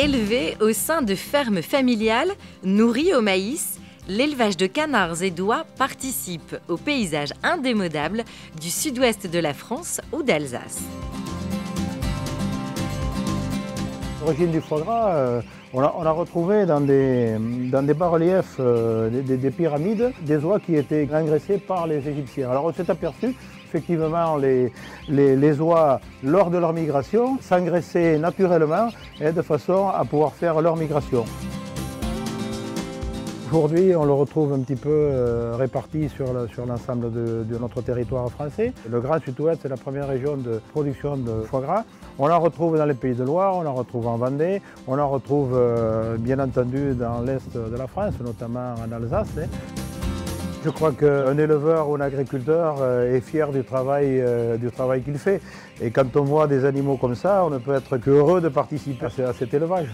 Élevé au sein de fermes familiales nourries au maïs, l'élevage de canards et d'oies participe au paysage indémodable du sud-ouest de la France ou d'Alsace. L'origine du foie gras, on a retrouvé dans des bas-reliefs des pyramides des oies qui étaient engraissées par les Égyptiens. Alors on s'est aperçu effectivement les oies lors de leur migration s'engraissaient naturellement et de façon à pouvoir faire leur migration. Aujourd'hui, on le retrouve un petit peu réparti sur l'ensemble de notre territoire français. Le Grand Sud-Ouest est la première région de production de foie gras. On en retrouve dans les Pays de Loire, on en retrouve en Vendée, on en retrouve bien entendu dans l'Est de la France, notamment en Alsace. Je crois qu'un éleveur ou un agriculteur est fier du travail qu'il fait. Et quand on voit des animaux comme ça, on ne peut être qu'heureux de participer à cet élevage.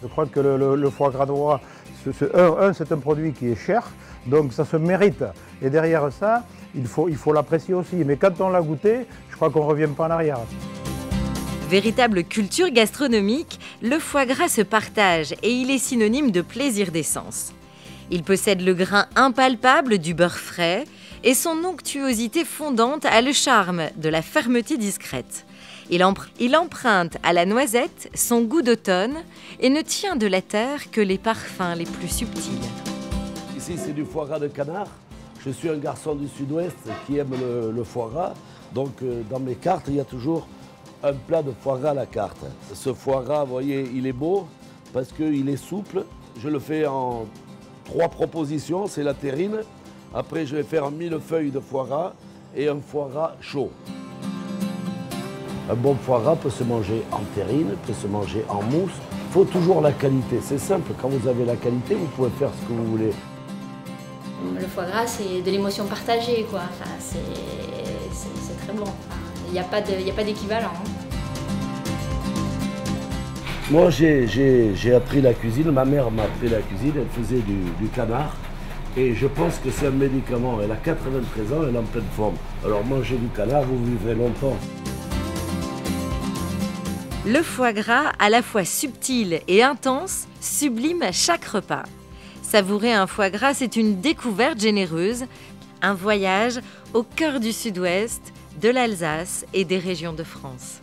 Je crois que le foie gras d'oie, c'est un produit qui est cher, donc ça se mérite. Et derrière ça, il faut l'apprécier aussi. Mais quand on l'a goûté, je crois qu'on ne revient pas en arrière. Véritable culture gastronomique, le foie gras se partage et il est synonyme de plaisir des sens. Il possède le grain impalpable du beurre frais et son onctuosité fondante a le charme de la fermeté discrète. Il emprunte à la noisette son goût d'automne et ne tient de la terre que les parfums les plus subtils. Ici, c'est du foie gras de canard. Je suis un garçon du sud-ouest qui aime le foie gras. Donc, dans mes cartes, il y a toujours un plat de foie gras à la carte. Ce foie gras, vous voyez, il est beau parce qu'il est souple. Je le fais en 3 propositions, c'est la terrine. Après, je vais faire un millefeuille de foie gras et un foie gras chaud. Un bon foie gras peut se manger en terrine, peut se manger en mousse. Il faut toujours la qualité. C'est simple, quand vous avez la qualité, vous pouvez faire ce que vous voulez. Le foie gras, c'est de l'émotion partagée, quoi. Enfin, c'est très bon. Il n'y a pas d'équivalent. Moi, j'ai appris la cuisine. Ma mère m'a appris la cuisine. Elle faisait du canard. Et je pense que c'est un médicament. Elle a 93 ans, elle est en pleine forme. Alors, mangez du canard, vous vivrez longtemps. Le foie gras, à la fois subtil et intense, sublime chaque repas. Savourer un foie gras, c'est une découverte généreuse, un voyage au cœur du Sud-Ouest, de l'Alsace et des régions de France.